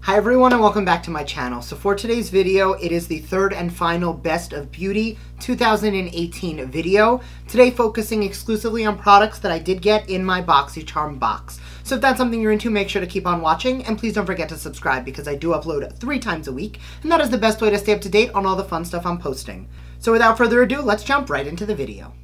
Hi everyone and welcome back to my channel. So for today's video, it is the third and final Best of Beauty 2018 video. Today focusing exclusively on products that I did get in my BoxyCharm box. So if that's something you're into, make sure to keep on watching and please don't forget to subscribe because I do upload 3 times a week and that is the best way to stay up to date on all the fun stuff I'm posting. So without further ado, let's jump right into the video.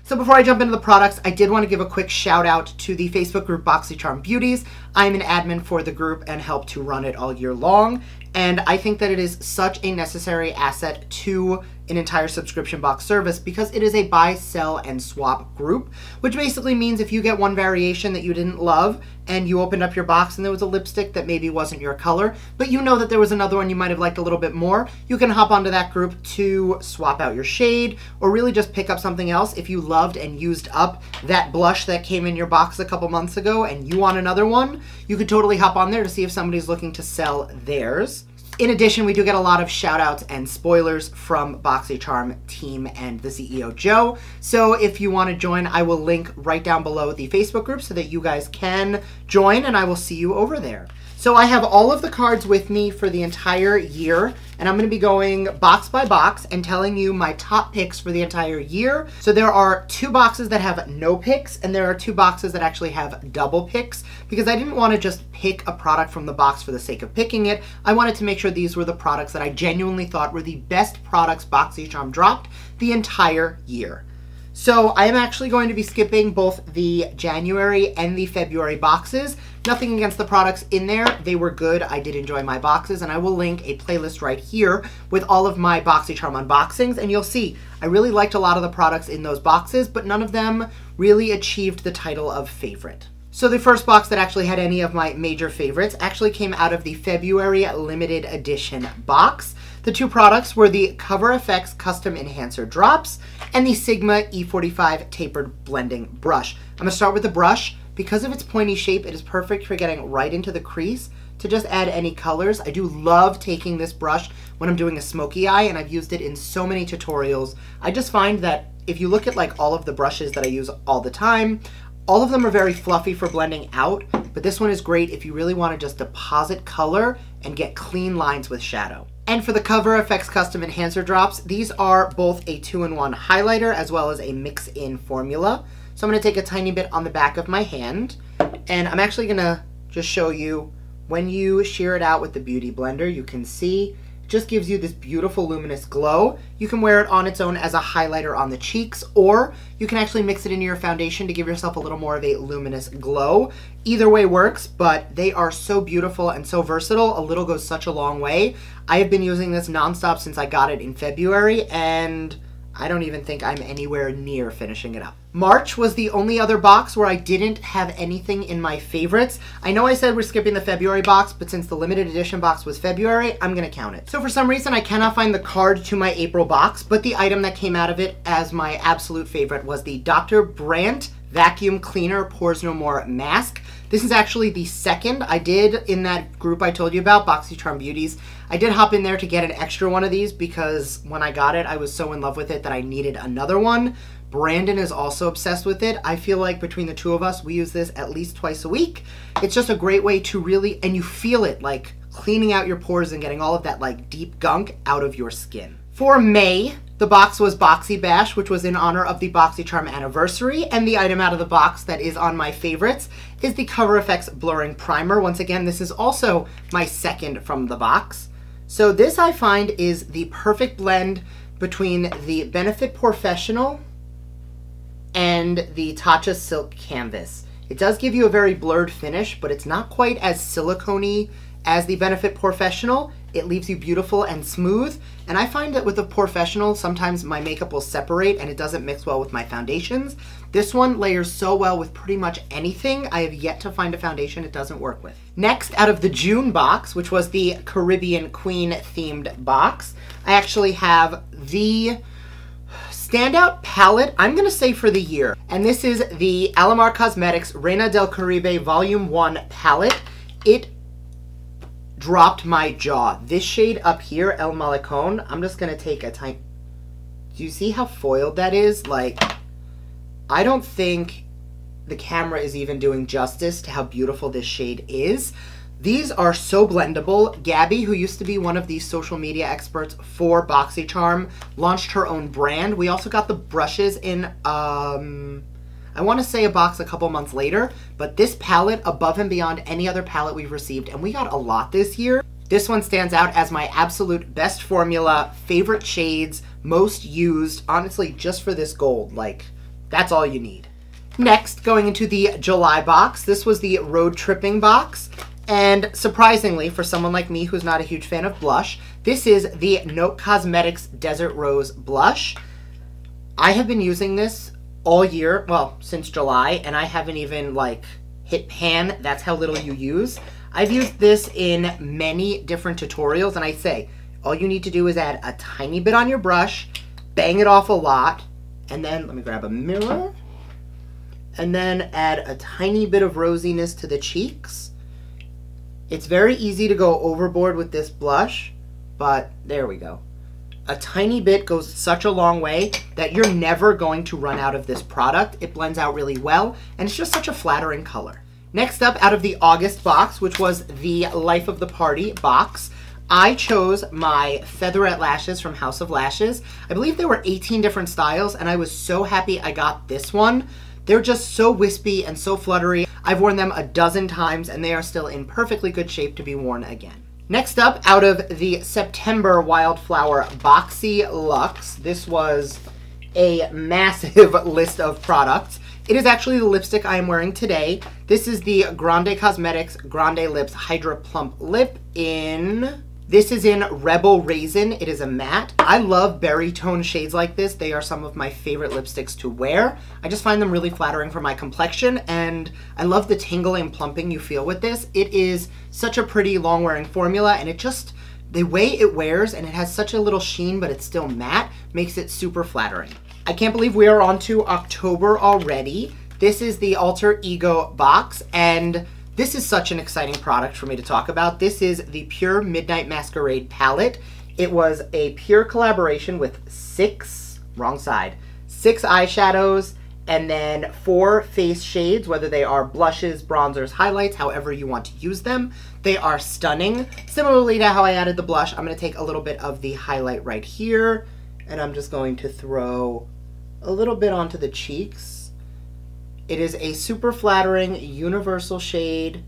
So before I jump into the products, I did want to give a quick shout out to the Facebook group BoxyCharm Beauties. I'm an admin for the group and help to run it all year long. And I think that it is such a necessary asset to an entire subscription box service because it is a buy, sell, and swap group, which basically means if you get one variation that you didn't love and you opened up your box and there was a lipstick that maybe wasn't your color, but you know that there was another one you might have liked a little bit more, you can hop onto that group to swap out your shade or really just pick up something else. If you loved and used up that blush that came in your box a couple months ago and you want another one, you could totally hop on there to see if somebody's looking to sell theirs. In addition, we do get a lot of shout outs and spoilers from BoxyCharm team and the CEO Joe. So if you want to join, I will link right down below the Facebook group so that you guys can join and I will see you over there. So I have all of the cards with me for the entire year and I'm going to be going box by box and telling you my top picks for the entire year. So there are 2 boxes that have no picks and there are 2 boxes that actually have double picks because I didn't want to just pick a product from the box for the sake of picking it. I wanted to make sure these were the products that I genuinely thought were the best products BoxyCharm dropped the entire year. So I am actually going to be skipping both the January and the February boxes. Nothing against the products in there. They were good. I did enjoy my boxes and I will link a playlist right here with all of my BoxyCharm unboxings and you'll see I really liked a lot of the products in those boxes, but none of them really achieved the title of favorite. So the first box that actually had any of my major favorites actually came out of the February limited edition box. The 2 products were the Cover FX Custom Enhancer Drops and the Sigma E45 Tapered Blending Brush. I'm going to start with the brush. Because of its pointy shape, it is perfect for getting right into the crease to just add any colors. I do love taking this brush when I'm doing a smoky eye and I've used it in so many tutorials. I just find that if you look at like all of the brushes that I use all the time, all of them are very fluffy for blending out, but this one is great if you really want to just deposit color and get clean lines with shadow. And for the Cover FX Custom Enhancer Drops, these are both a 2-in-1 highlighter as well as a mix-in formula. So I'm going to take a tiny bit on the back of my hand, and I'm actually going to just show you when you shear it out with the Beauty Blender, you can see it just gives you this beautiful luminous glow. You can wear it on its own as a highlighter on the cheeks, or you can actually mix it into your foundation to give yourself a little more of a luminous glow. Either way works, but they are so beautiful and so versatile. A little goes such a long way. I have been using this nonstop since I got it in February, and I don't even think I'm anywhere near finishing it up. March was the only other box where I didn't have anything in my favorites. I know I said we're skipping the February box, but since the limited edition box was February, I'm gonna count it. So for some reason, I cannot find the card to my April box, but the item that came out of it as my absolute favorite was the Dr. Brandt Vacuum Cleaner Pores No More Mask. This is actually the second. I did, in that group I told you about, BoxyCharm Beauties, I did hop in there to get an extra one of these because when I got it, I was so in love with it that I needed another one. Brandon is also obsessed with it. I feel like between the 2 of us, we use this at least twice a week. It's just a great way to really, and you feel it like cleaning out your pores and getting all of that like deep gunk out of your skin. For May, the box was Boxy Bash, which was in honor of the BoxyCharm anniversary, and the item out of the box that is on my favorites is the Cover FX Blurring Primer. Once again, this is also my second from the box. So this I find is the perfect blend between the Benefit Professional and the Tatcha Silk Canvas. It does give you a very blurred finish, but it's not quite as silicone-y as the Benefit Professional. It leaves you beautiful and smooth, and I find that with the Professional, sometimes my makeup will separate and it doesn't mix well with my foundations. This one layers so well with pretty much anything. I have yet to find a foundation it doesn't work with. Next, out of the June box, which was the Caribbean Queen themed box, I actually have the standout palette, I'm going to say for the year, and this is the Alamar Cosmetics Reina del Caribe Volume 1 palette. It dropped my jaw. This shade up here, El Malecon, I'm just going to take a tiny... Do you see how foiled that is? Like, I don't think the camera is even doing justice to how beautiful this shade is. These are so blendable. Gabby, who used to be one of the social media experts for BoxyCharm, launched her own brand. We also got the brushes in, I want to say a box a couple months later, but this palette, above and beyond any other palette we've received, and we got a lot this year, this one stands out as my absolute best formula, favorite shades, most used, honestly, just for this gold. Like, that's all you need. Next, going into the July box, this was the road tripping box. And surprisingly, for someone like me who's not a huge fan of blush, this is the Note Cosmetics Desert Rose Blush. I have been using this all year, well, since July, and I haven't even, like, hit pan. That's how little you use. I've used this in many different tutorials, and I say, all you need to do is add a tiny bit on your brush, bang it off a lot, and then, let me grab a mirror, and then add a tiny bit of rosiness to the cheeks. It's very easy to go overboard with this blush, but there we go. A tiny bit goes such a long way that you're never going to run out of this product. It blends out really well, and it's just such a flattering color. Next up, out of the August box, which was the Life of the Party box, I chose my Featherette lashes from House of Lashes. I believe there were 18 different styles, and I was so happy I got this one. They're just so wispy and so fluttery. I've worn them a dozen times, and they are still in perfectly good shape to be worn again. Next up, out of the September Wildflower Boxy Luxe, this was a massive list of products. It is actually the lipstick I am wearing today. This is the Grande Cosmetics Grande Lips Hydra Plump Lip in... This is in Rebel Raisin. It is a matte. I love berry tone shades like this. They are some of my favorite lipsticks to wear. I just find them really flattering for my complexion, and I love the tingling and plumping you feel with this. It is such a pretty long wearing formula, and it just, the way it wears, and it has such a little sheen, but it's still matte, makes it super flattering. I can't believe we are on to October already. This is the Alter Ego box, and this is such an exciting product for me to talk about. This is the Pure Midnight Masquerade palette. It was a Pure collaboration with six eyeshadows, and then 4 face shades, whether they are blushes, bronzers, highlights, however you want to use them. They are stunning. Similarly to how I added the blush, I'm going to take a little bit of the highlight right here, and I'm just going to throw a little bit onto the cheeks. It is a super flattering, universal shade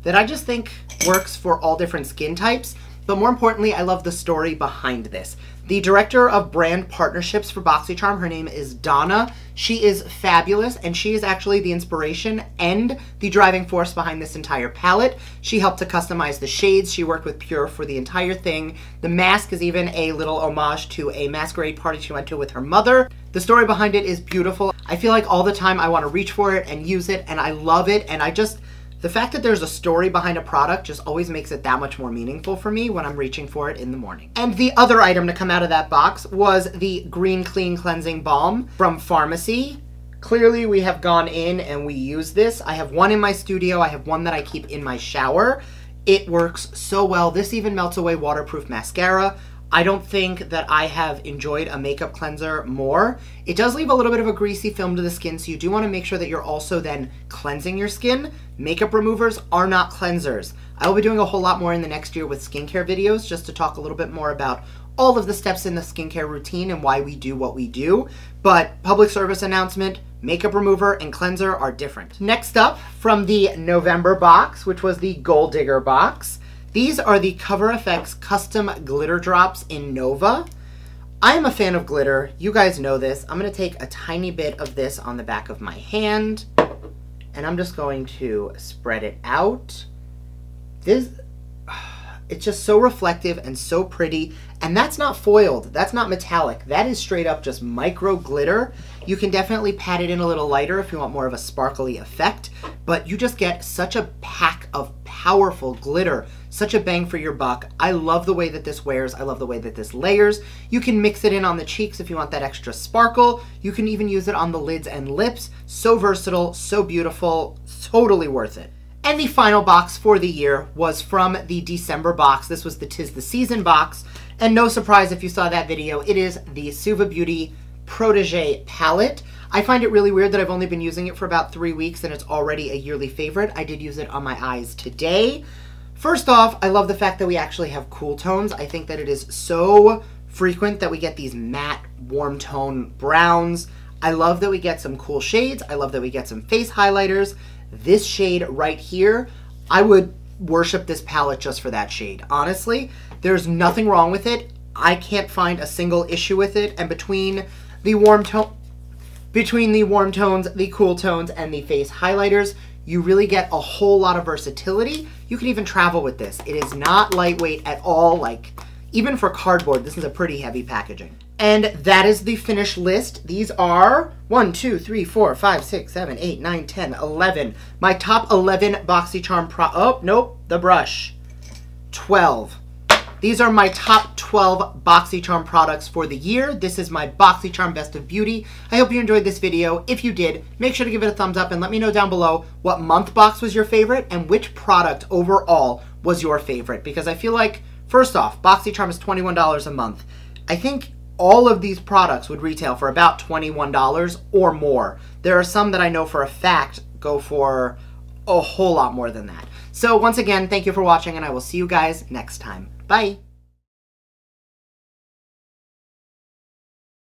that I just think works for all different skin types. But more importantly, I love the story behind this. The director of brand partnerships for BoxyCharm, her name is Donna. She is fabulous, and she is actually the inspiration and the driving force behind this entire palette. She helped to customize the shades. She worked with Pure for the entire thing. The mask is even a little homage to a masquerade party she went to with her mother. The story behind it is beautiful. I feel like all the time I want to reach for it and use it, and I love it, and the fact that there's a story behind a product just always makes it that much more meaningful for me when I'm reaching for it in the morning. And the other item to come out of that box was the Green Clean Cleansing Balm from Pharmacy. Clearly we have gone in and we use this. I have one in my studio. I have one that I keep in my shower. It works so well. This even melts away waterproof mascara. I don't think that I have enjoyed a makeup cleanser more. It does leave a little bit of a greasy film to the skin, so you do want to make sure that you're also then cleansing your skin. Makeup removers are not cleansers. I will be doing a whole lot more in the next year with skincare videos, just to talk a little bit more about all of the steps in the skincare routine and why we do what we do. But public service announcement, makeup remover and cleanser are different. Next up, from the November box, which was the Gold Digger box, these are the Cover FX Custom Glitter Drops in Nova. I am a fan of glitter. You guys know this. I'm going to take a tiny bit of this on the back of my hand, and I'm just going to spread it out. It's just so reflective and so pretty, and that's not foiled. That's not metallic. That is straight up just micro glitter. You can definitely pat it in a little lighter if you want more of a sparkly effect, but you just get such a pack of powerful glitter, such a bang for your buck. I love the way that this wears. I love the way that this layers. You can mix it in on the cheeks if you want that extra sparkle. You can even use it on the lids and lips. So versatile, so beautiful, totally worth it. And the final box for the year was from the December box. This was the 'Tis the Season box. And no surprise if you saw that video, it is the Suva Beauty Protégé palette. I find it really weird that I've only been using it for about 3 weeks and it's already a yearly favorite. I did use it on my eyes today. First off, I love the fact that we actually have cool tones. I think that it is so frequent that we get these matte, warm tone browns. I love that we get some cool shades. I love that we get some face highlighters. This shade right here, I would worship this palette just for that shade. Honestly, there's nothing wrong with it. I can't find a single issue with it. And between the warm tones, the cool tones, and the face highlighters, you really get a whole lot of versatility. You can even travel with this. It is not lightweight at all. Like, even for cardboard, this is a pretty heavy packaging. And that is the finished list. These are 1, 2, 3, 4, 5, 6, 7, 8, 9, 10, 11. My top 11 BoxyCharm oh, nope, the brush. 12. These are my top 12 BoxyCharm products for the year. This is my BoxyCharm Best of Beauty. I hope you enjoyed this video. If you did, make sure to give it a thumbs up and let me know down below what month box was your favorite and which product overall was your favorite. Because I feel like, first off, BoxyCharm is $21 a month. I think all of these products would retail for about $21 or more. There are some that I know for a fact go for a whole lot more than that. So once again, thank you for watching and I will see you guys next time. Bye.